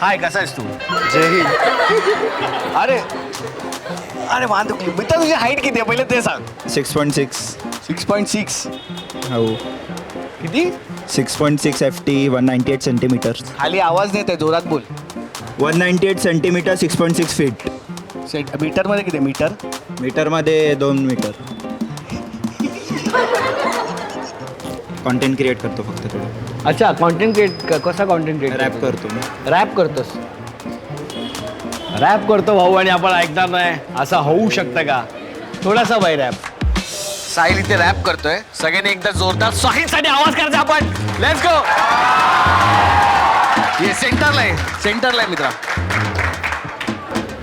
हाय, कसा आहेस तू? जय हिंद. अरे अरे मान दुखली. मित्र तुझी हाईट किती आहे पहिले ते सांग. 6.6. 6.6. हो. किती? 6.6 FT 198 सेंटीमीटर. खाली आवाज देत आहे, जोरात बोल. 198 सेंटीमीटर 6.6 फीट. मीटर मध्ये किती मीटर? मीटरमध्ये 2 मीटर. कॉन्टेंट क्रिएट करतो फक्त थोडं. अच्छा, कॉन्टेंट क्रिएट. कसा कॉन्टेंट क्रिएट? रॅप करतो मी. रॅप करतोस? रॅप करतो भाऊ आणि आपण ऐकणार नाही असं होऊ शकतं का? थोडासा बाई रॅप. साहिल इथे रॅप करतोय. सगळ्यांनी एकदा जोरदार साहिलसाठी आवाज करायचा आपण. Let's go. ये सेंटरला आहे मित्रा.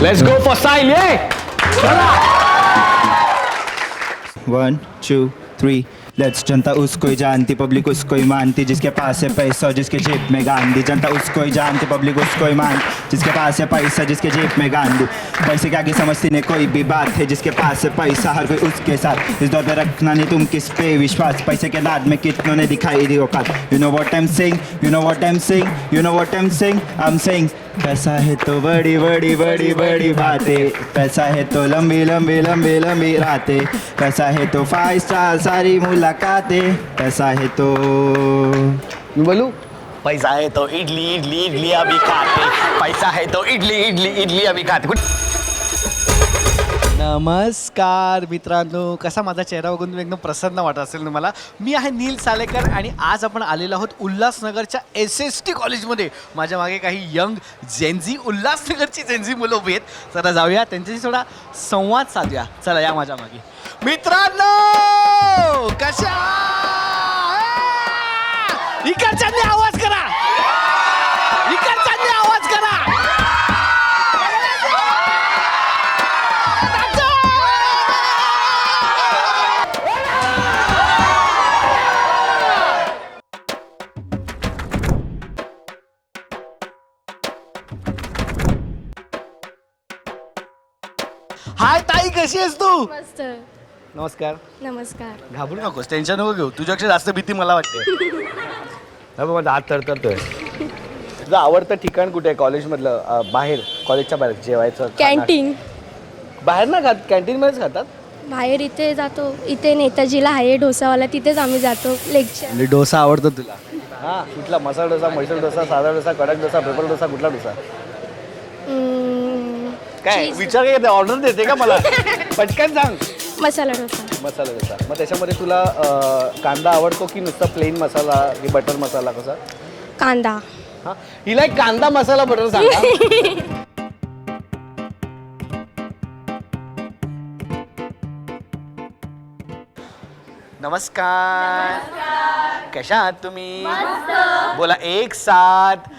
Let's go for Sahil. ये चला. 1 2 3. लेट्स. जनता उसको ही जानती, पब्लिक उसको ही मानती, जिसके पास है पैसा जिसके जेब में गांधी. जनता उसको ही जानती, पब्लिक उसको ही मानती, जिसके पास है पैसा जिसके जेब में गांधी. पैसे के आगे समझती नहीं कोई भी बात है, जिसके पास है पैसा हर कोई उसके साथ. इस दौर पे रखना नहीं तुम किस पे विश्वास, पैसे के दाद में कितनों ने दिखाई दी औकात. You know what I am saying, you know what I am saying, you know what I am saying. I am saying पैसा है तो बड़ी बड़ी बड़ी बड़ी बातें, पैसा है तो लंबी लंबी लंबी लंबी रातें, पैसा है तो 5 स्टार सारी मुलाकातें, पैसा है तो. मी बोलू? पैसा है तो इडली इडली इडली अभी खाते. पैसा है तो इडली इडली इडली अभी खाते. नमस्कार मित्रांनो, कसा माझा चेहरा बघून एकदम प्रसन्न वाटत असेल तुम्हाला. मी आहे नील सालेकर आणि आज आपण आलेलो आहोत उल्हासनगरच्या SST कॉलेजमध्ये. माझ्या मागे काही यंग जेनझी, उल्हासनगरची जेनझी मुलं उभी आहेत. चला जाऊया त्यांच्याशी थोडा संवाद साधूया. चला या माझ्या मागे. मित्रांनो कशा? इकडच्यांनी आवाज करा, इकडच्यांनी आवाज करा. हाय ताई, कशी आहेस तू? मस्त. नमस्कार. नमस्कार. घाबरू नकोस, टेन्शन नको घेऊ. तुझ्यापेक्षा जास्त भीती मला वाटते. माझा हात थरथरतोय. तुझं आवडतं ठिकाण कुठे आहे कॉलेजमधलं? बाहेर, कॉलेजच्या बाहेर जेवायचं? कॅन्टीन. बाहेर ना खात, कॅन्टीनमध्येच खातात. बाहेर इथे जातो, इथे नेताजीला आहे डोसावाला, तिथेच आम्ही जातो लेक्चर. डोसा आवडतो तुला? हा, कुठला? मसाला डोसा, म्हैसूर डोसा, साधा डोसा, कडक डोसा, पेपर डोसा, कुठला डोसा? काय विचार काय, ऑर्डर देते का मला? पटकन सांग. मसाला डोसा. मसाला डोसा. मग त्याच्यामध्ये तुला कांदा आवडतो की नुसता प्लेन मसाला की बटर मसाला? कसा? कांदा. हा, हिला एक कांदा मसाला बटर सांगा. नमस्कार. कशा आहात तुम्ही? बोला एक साथ.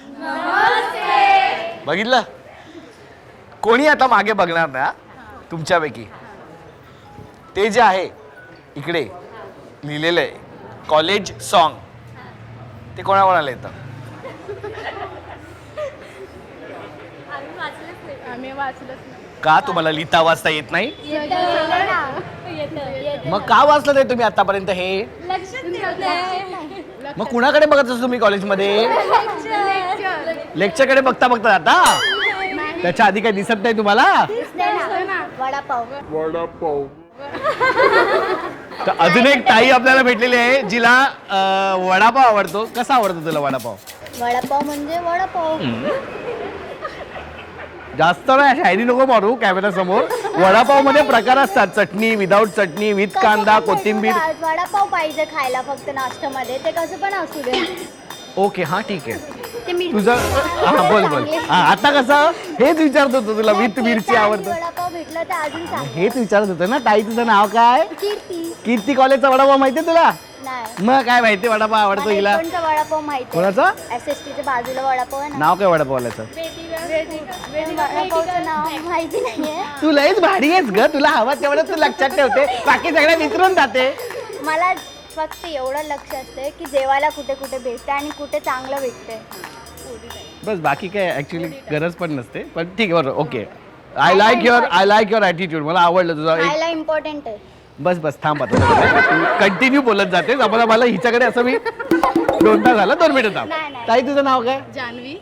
बघितलं? कोणी आता मागे बघणार ना तुमच्यापैकी. ते जे आहे इकडे लिहिलेलं आहे कॉलेज सॉन्ग, ते कोणाकोणाला येतं? का तुम्हाला लिहिता वाचता येत नाही? मग का वाचलं नाही तुम्ही आतापर्यंत हे? मग कुणाकडे बघत असतो तुम्ही कॉलेजमध्ये? लेक्चरकडे बघता बघता आता. त्याच्या आधी काही दिसत नाही तुम्हाला? वडापाव. तर अजून एक ताई आपल्याला भेटलेली आहे जिला वडापाव आवडतो. कसा आवडतो तुला वडापाव? वडापाव म्हणजे वडापाव. जास्त नाही शायरी नको मारू कॅमेरा समोर. वडापाव मध्ये प्रकार असतात, चटणी, विदाऊट चटणी, विथ कांदा, कोथिंबीर. वडापाव पाहिजे खायला फक्त नाश्त्यामध्ये, ते कसं पण असू दे. ओके, हा ठीक आहे. ते मी तुझं हा बोल बोल. हा, आता कसं हेच विचारत होतो तुला, विथ मिरची आवडतं? वडापाव भेटलं तर अजून चांगलं. हेच विचारत होतं ना. ताई तुझं नाव काय? कीर्ती. कीर्ती कॉलेजचा वडापाव माहितीये तुला? नाही. मग काय माहिती वडापाव आवडतो मला हिला? कोणचा वडापाव माहिती? कोणाचा? SSTच्या बाजूला वडापाव आहे ना. नाव काय वडापावल्याचं? वडापावचं नाव माहिती नाहीये. तू लयच भारी आहेस ग. तुला हवा तेवढं तू लक्षात ठेवते, बाकी सगळ्या विसरून जाते. मला फक्त एवढं लक्ष असते की जेवायला कुठे कुठे भेटते आणि कुठे चांगलं भेटते. बस बाकी काय ऍक्च्युली गरज पण नसते. पण ठीक आहे, बरोबर. Okay, I like your attitude. मला आवडलं तुझा. खायला इम्पॉर्टंट आहे. बस बस थांब आता. तू कंटिन्यू बोलत जातेस. मला हिच्याकडे असं मी 2 तास झाला. 2 मिनिटं थांब. नाही, नाही. ताई तुझं नाव काय? जान्हवी.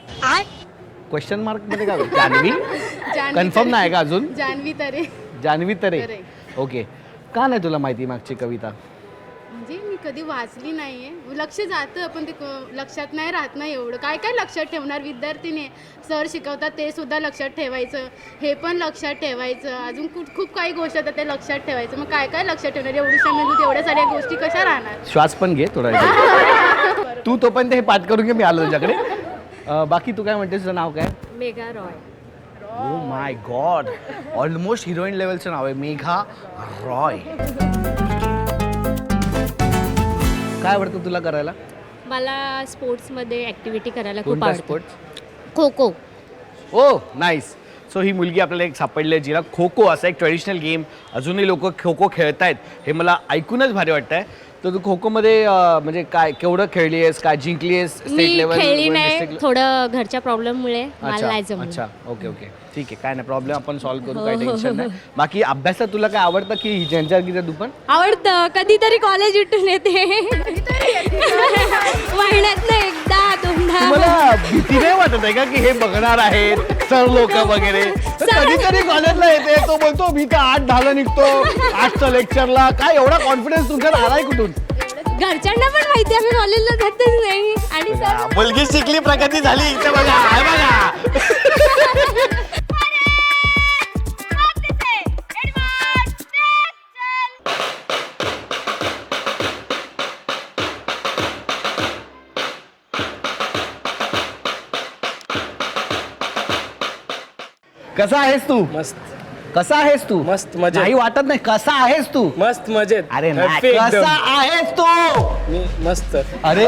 क्वेश्चन मार्क मध्ये का जान्हवी कन्फर्म नाही का अजून जान्हवी तरे. जान्हवी तरे Correct. ओके का नाही तुला माहिती मागची कविता म्हणजे मी कधी वाचली नाहीये, लक्ष जातं पण ते लक्षात नाही राहत ना एवढं. काय काय लक्षात ठेवणार विद्यार्थीने, सर शिकवतात ते सुद्धा लक्षात ठेवायचं, हे पण लक्षात ठेवायचं, अजून खूप काही गोष्टी आहेत ते लक्षात ठेवायचं. मग काय काय लक्षात ठेवणार, एवढ्या मेंदूत एवढ्या साऱ्या गोष्टी कशा राहणार. श्वास पण घे थोडा तू तोपर्यंत हे पाठ करून घे, मी आलो तुझ्याकडे. बाकी तू काय म्हणते, तुझं नाव काय? Megha Roy. Oh my God, almost heroine लेवलचं नाव आहे, मेघा रॉय. काय आवडतं तुला करायला? मला स्पोर्ट्समध्ये ॲक्टिव्हिटी करायला खूप कोणता आवडतं. Sports? Kho kho. Oh nice. So ही मुलगी आपल्याला एक सापडली आहे जिला खो खो असा एक ट्रेडिशनल गेम, अजूनही लोक खो खो खेळत आहेत, हे मला ऐकूनच भारी वाटतं आहे. तर तू खो खोमध्ये म्हणजे काय केवढं खेळली आहेस, काय जिंकली आहेस स्टेट मी लेवल? खेळली नाही, थोडं घरच्या प्रॉब्लेममुळे मला अच्छा नाही जमलं. अच्छा ओके ओके ठीक आहे, काय नाही प्रॉब्लेम, आपण सॉल्व्ह करू, काय हो, हो, टेन्शन हो. नाही. बाकी अभ्यासात तुला काय आवडतं की ज्यांच्या गीता तू पण? आवडतं, कधीतरी कॉलेज उठून येते महिन्यातनं एकदा दोनदा. तुम्हाला भीती नाही वाटत आहे का की हे बघणार आहेत सर लोक वगैरे? तर कधीतरी कॉलेजला येते, तो बोलतो मी तर 8:10 निघतो, 8च्या लेक्चरला. काय एवढा कॉन्फिडन्स तुमच्यात आलाय कुठून? घरच्यांना पण माहिती आम्ही कॉलेजला जातच नाही. आणि सर मुलगी शिकली, प्रगती झाली, इथे बघा, आहे बघा. कसा आहेस तू? मस्त कसा आहेस तू? मस्त मजेत. नाही वाटत नाही, कसा आहेस तू? मस्त मजेत. अरे नाही, Happy एकदम. कसा आहेस तू? मी मस्त. अरे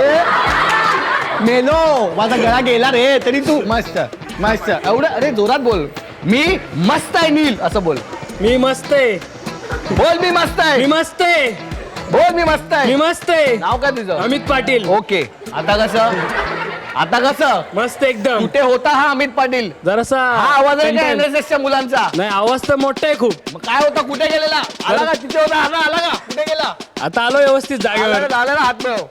मेलो, माझा गळा गेला रे, तरी तू मस्त मस्त एवढं. अरे जोरात बोल, मी मस्त आहे नील, असं बोल. मी मस्त आहे. बोल मी मस्त मी आहे, मस्त आहे. बोल मी मस्त मी आहे. मस्त आहे. नाव काय तुझं? अमित पाटील. ओके, आता कसं? आता कसं? मस्त एकदम. कुठे होता हा अमित पाटील? जरासा हा आवाज आहे का content. NSS च्या मुलांचा? नाही, आवाज तर मोठा आहे खूप. मग काय होता, कुठे गेलेला? आला का? तिथे होता, आला का? कुठे गेला? आता आलो व्यवस्थित आला जागेवर. ना, आला ना, हात मिळव.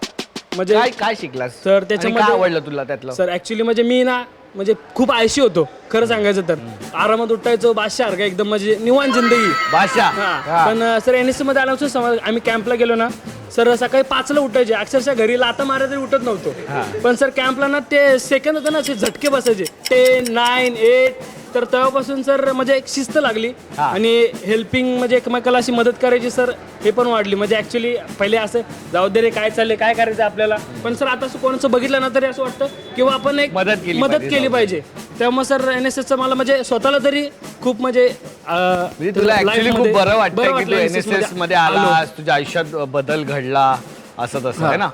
म्हणजे काय काय शिकलास सर, आणि त्याच्यामध्ये- काय आवडलं तुला त्यातलं? सर ऍक्च्युली म्हणजे मी ना म्हणजे खूप आळशी होतो खरं सांगायचं तर. आरामात उठायचो बादशाह एकदम, म्हणजे निवांत जिंदगी. भाषा हा. पण सर NSC मध्ये आल्यापासून समज आम्ही कॅम्पला गेलो ना सर, सकाळी 5ला उठायचे, अक्षरशः घरी लाता मारा तरी उठत नव्हतो. पण सर कॅम्पला ना ते सेकंद होतं ना, असे झटके बसायचे 10, 9, 8. तर तेव्हापासून सर म्हणजे एक शिस्त लागली आणि हेल्पिंग म्हणजे एकमेकाला अशी मदत करायची सर, हे पण वाढली. म्हणजे ऍक्च्युली पहिले असं जाऊ दे रे, काय चाललंय, काय करायचं आपल्याला. पण सर आता असं कोणाचं बघितलं ना तरी असं वाटतं किंवा आपण एक मदत केली पाहिजे. त्यामुळे सर NSSचं मला म्हणजे स्वतःला तरी खूप म्हणजे म्हणजे तुला life ऍक्च्युली खूप मध्ये बरं वाटतं की तू NSS NSS मध्ये आलास, तुझ्या आयुष्यात बदल घडला, असं तसं आहे ना.